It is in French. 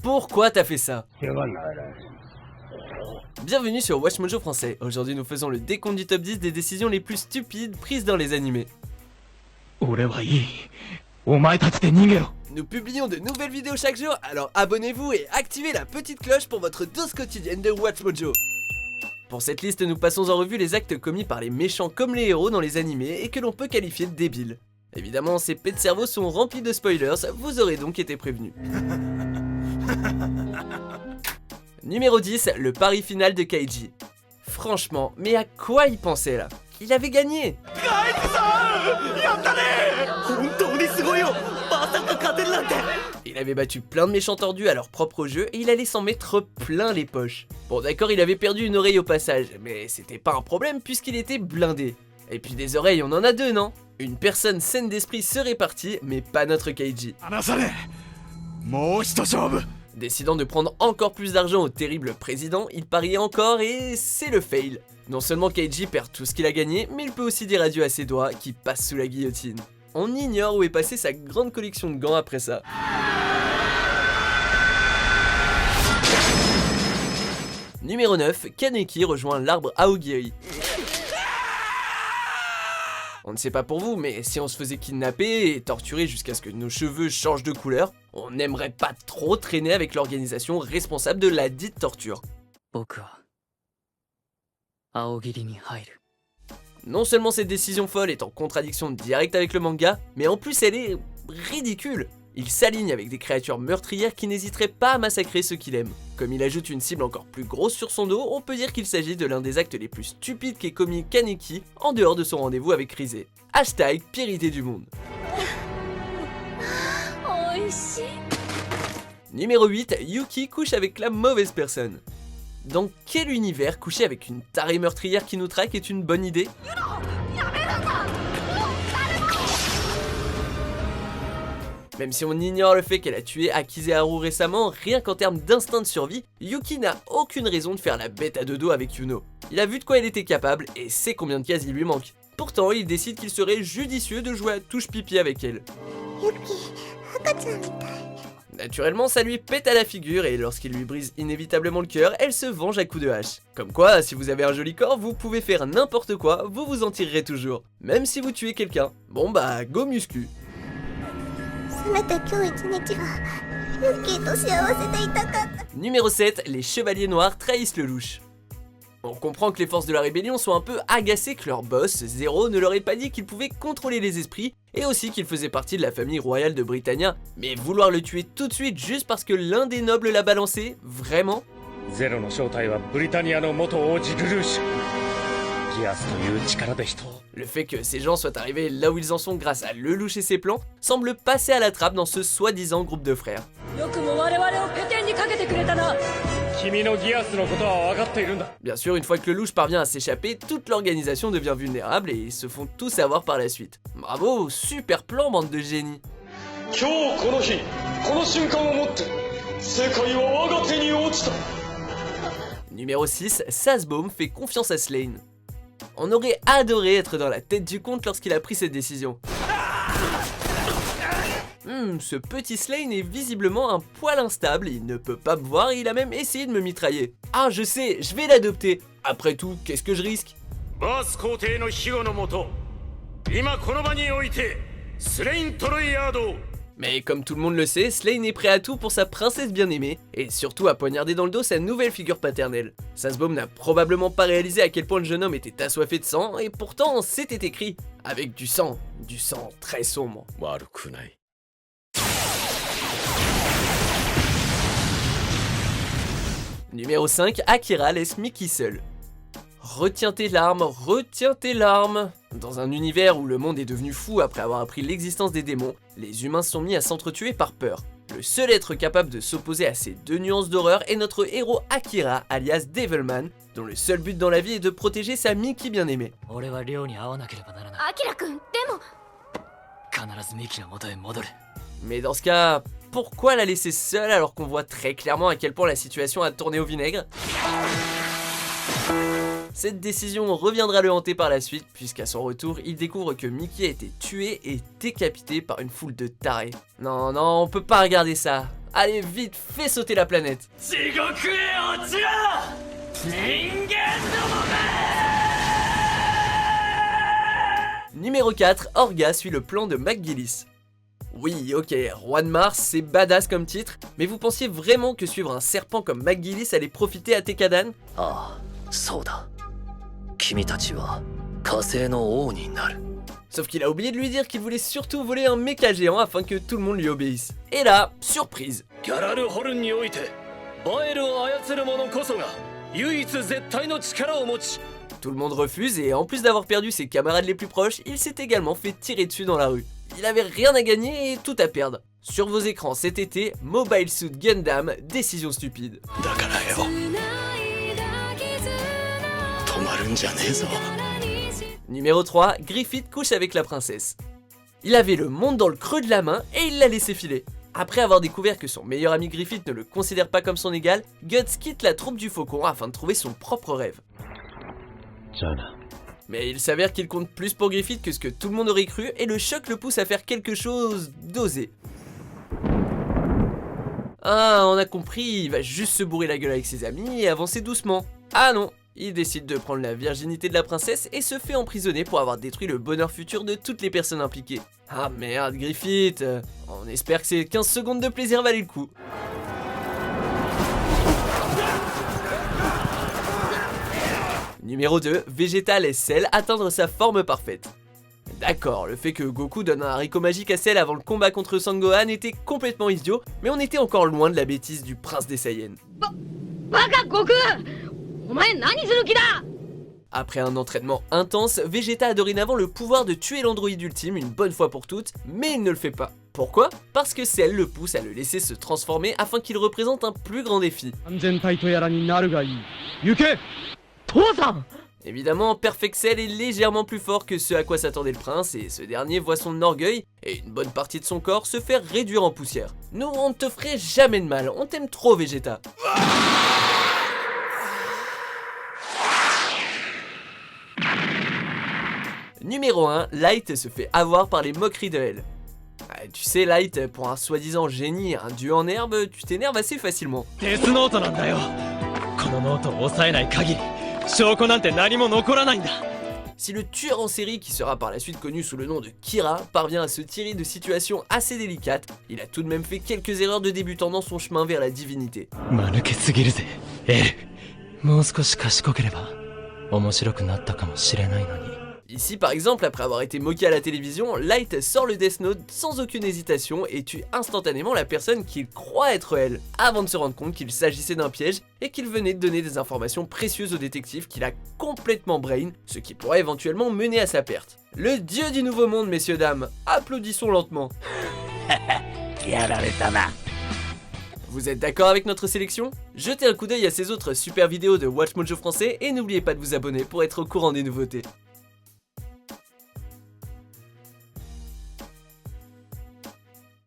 Pourquoi t'as fait ça? Bienvenue sur Watch Mojo français. Aujourd'hui nous faisons le décompte du top 10 des décisions les plus stupides prises dans les animés. Nous publions de nouvelles vidéos chaque jour, alors abonnez-vous et activez la petite cloche pour votre dose quotidienne de Watch Mojo. Pour cette liste, nous passons en revue les actes commis par les méchants comme les héros dans les animés et que l'on peut qualifier de débiles. Évidemment, ces pets de cerveau sont remplis de spoilers, vous aurez donc été prévenus. Numéro 10, le pari final de Kaiji. Franchement, mais à quoi il pensait là? Il avait gagné! Il avait battu plein de méchants tordus à leur propre jeu et il allait s'en mettre plein les poches. Bon d'accord, il avait perdu une oreille au passage, mais c'était pas un problème puisqu'il était blindé. Et puis des oreilles, on en a deux, non? Une personne saine d'esprit serait partie, mais pas notre Kaiji. Décidant de prendre encore plus d'argent au terrible président, il pariait encore et c'est le fail. Non seulement Kaiji perd tout ce qu'il a gagné, mais il peut aussi dire adieu à ses doigts qui passent sous la guillotine. On ignore où est passée sa grande collection de gants après ça. Numéro 9, Kaneki rejoint l'arbre Aogiri. On ne sait pas pour vous, mais si on se faisait kidnapper et torturer jusqu'à ce que nos cheveux changent de couleur, on n'aimerait pas trop traîner avec l'organisation responsable de la dite torture. Non seulement cette décision folle est en contradiction directe avec le manga, mais en plus elle est ridicule. Il s'aligne avec des créatures meurtrières qui n'hésiteraient pas à massacrer ceux qu'il aime. Comme il ajoute une cible encore plus grosse sur son dos, on peut dire qu'il s'agit de l'un des actes les plus stupides qu'ait commis Kaneki en dehors de son rendez-vous avec Rise. Hashtag pire idée du monde. Numéro 8, Yuki couche avec la mauvaise personne. Dans quel univers coucher avec une tarée meurtrière qui nous traque est une bonne idée? Même si on ignore le fait qu'elle a tué Akizeharu récemment, rien qu'en termes d'instinct de survie, Yuki n'a aucune raison de faire la bête à deux dos avec Yuno. Il a vu de quoi elle était capable et sait combien de cases il lui manque. Pourtant, il décide qu'il serait judicieux de jouer à touche pipi avec elle. Naturellement, ça lui pète à la figure et lorsqu'il lui brise inévitablement le cœur, elle se venge à coups de hache. Comme quoi, si vous avez un joli corps, vous pouvez faire n'importe quoi, vous vous en tirerez toujours. Même si vous tuez quelqu'un. Bon bah, go muscu. Numéro 7, les chevaliers noirs trahissent le louche. On comprend que les forces de la rébellion sont un peu agacées que leur boss, Zero, ne leur ait pas dit qu'il pouvait contrôler les esprits et aussi qu'il faisait partie de la famille royale de Britannia, mais vouloir le tuer tout de suite juste parce que l'un des nobles l'a balancé, vraiment? Le fait que ces gens soient arrivés là où ils en sont grâce à Lelouch et ses plans semble passer à la trappe dans ce soi-disant groupe de frères. Bien sûr, une fois que Lelouch parvient à s'échapper, toute l'organisation devient vulnérable et ils se font tous avoir par la suite. Bravo, super plan, bande de génies. Numéro 6, Sazbom fait confiance à Slane. On aurait adoré être dans la tête du comte lorsqu'il a pris cette décision. Ce petit Slane est visiblement un poil instable, il ne peut pas me voir et il a même essayé de me mitrailler. Ah je sais, je vais l'adopter. Après tout, qu'est-ce que je risque? Mais comme tout le monde le sait, Slane est prêt à tout pour sa princesse bien-aimée, et surtout à poignarder dans le dos sa nouvelle figure paternelle. Sazbom n'a probablement pas réalisé à quel point le jeune homme était assoiffé de sang, et pourtant c'était écrit, avec du sang très sombre. Numéro 5, Akira laisse Miki seul. Retiens tes larmes, retiens tes larmes. Dans un univers où le monde est devenu fou après avoir appris l'existence des démons, les humains se sont mis à s'entretuer par peur. Le seul être capable de s'opposer à ces deux nuances d'horreur est notre héros Akira, alias Devilman, dont le seul but dans la vie est de protéger sa Miki bien-aimée. Mais dans ce cas, pourquoi la laisser seule alors qu'on voit très clairement à quel point la situation a tourné au vinaigre? Cette décision reviendra le hanter par la suite, puisqu'à son retour, il découvre que Miki a été tué et décapité par une foule de tarés. Non, on peut pas regarder ça. Allez vite, fais sauter la planète. Numéro 4, Orga suit le plan de McGillis. Oui, ok, Roi de Mars, c'est badass comme titre, mais vous pensiez vraiment que suivre un serpent comme McGillis allait profiter à Tekadan? Ah, そうだ。君たちは火星の王になる。 Sauf qu'il a oublié de lui dire qu'il voulait surtout voler un méca géant afin que tout le monde lui obéisse. Et là, surprise. ギャラルホルンにおいて、バエルを操る者こそが唯一絶対の力を持ち。 Tout le monde refuse et en plus d'avoir perdu ses camarades les plus proches, il s'est également fait tirer dessus dans la rue. Il avait rien à gagner et tout à perdre. Sur vos écrans cet été, Mobile Suit Gundam, décision stupide. だからよ。止まるんじゃねえぞ。 Numéro 3, Griffith couche avec la princesse. Il avait le monde dans le creux de la main et il l'a laissé filer. Après avoir découvert que son meilleur ami Griffith ne le considère pas comme son égal, Guts quitte la troupe du Faucon afin de trouver son propre rêve. Mais il s'avère qu'il compte plus pour Griffith que ce que tout le monde aurait cru et le choc le pousse à faire quelque chose d'osé. Ah, on a compris, il va juste se bourrer la gueule avec ses amis et avancer doucement. Ah non, il décide de prendre la virginité de la princesse et se fait emprisonner pour avoir détruit le bonheur futur de toutes les personnes impliquées. Ah merde, Griffith, on espère que ces 15 secondes de plaisir valaient le coup. Numéro 2, Vegeta laisse Cell atteindre sa forme parfaite. D'accord, le fait que Goku donne un haricot magique à Cell avant le combat contre Sangohan était complètement idiot, mais on était encore loin de la bêtise du prince des Saiyans. Après un entraînement intense, Vegeta a dorénavant le pouvoir de tuer l'androïde ultime une bonne fois pour toutes, mais il ne le fait pas. Pourquoi? Parce que Cell le pousse à le laisser se transformer afin qu'il représente un plus grand défi. Évidemment, Perfect Cell est légèrement plus fort que ce à quoi s'attendait le prince et ce dernier voit son orgueil et une bonne partie de son corps se faire réduire en poussière. Nous, on ne te ferait jamais de mal, on t'aime trop Vegeta. Numéro 1, Light se fait avoir par les moqueries de Hell. Tu sais Light, pour un soi-disant génie, un dieu en herbe, tu t'énerves assez facilement. Si le tueur en série, qui sera par la suite connu sous le nom de Kira, parvient à se tirer de situations assez délicates, il a tout de même fait quelques erreurs de débutant dans son chemin vers la divinité. Ici par exemple, après avoir été moqué à la télévision, Light sort le Death Note sans aucune hésitation et tue instantanément la personne qu'il croit être elle, avant de se rendre compte qu'il s'agissait d'un piège et qu'il venait de donner des informations précieuses au détective qu'il a complètement brain, ce qui pourrait éventuellement mener à sa perte. Le dieu du nouveau monde, messieurs dames, applaudissons lentement. Vous êtes d'accord avec notre sélection? Jetez un coup d'œil à ces autres super vidéos de WatchMojo français et n'oubliez pas de vous abonner pour être au courant des nouveautés.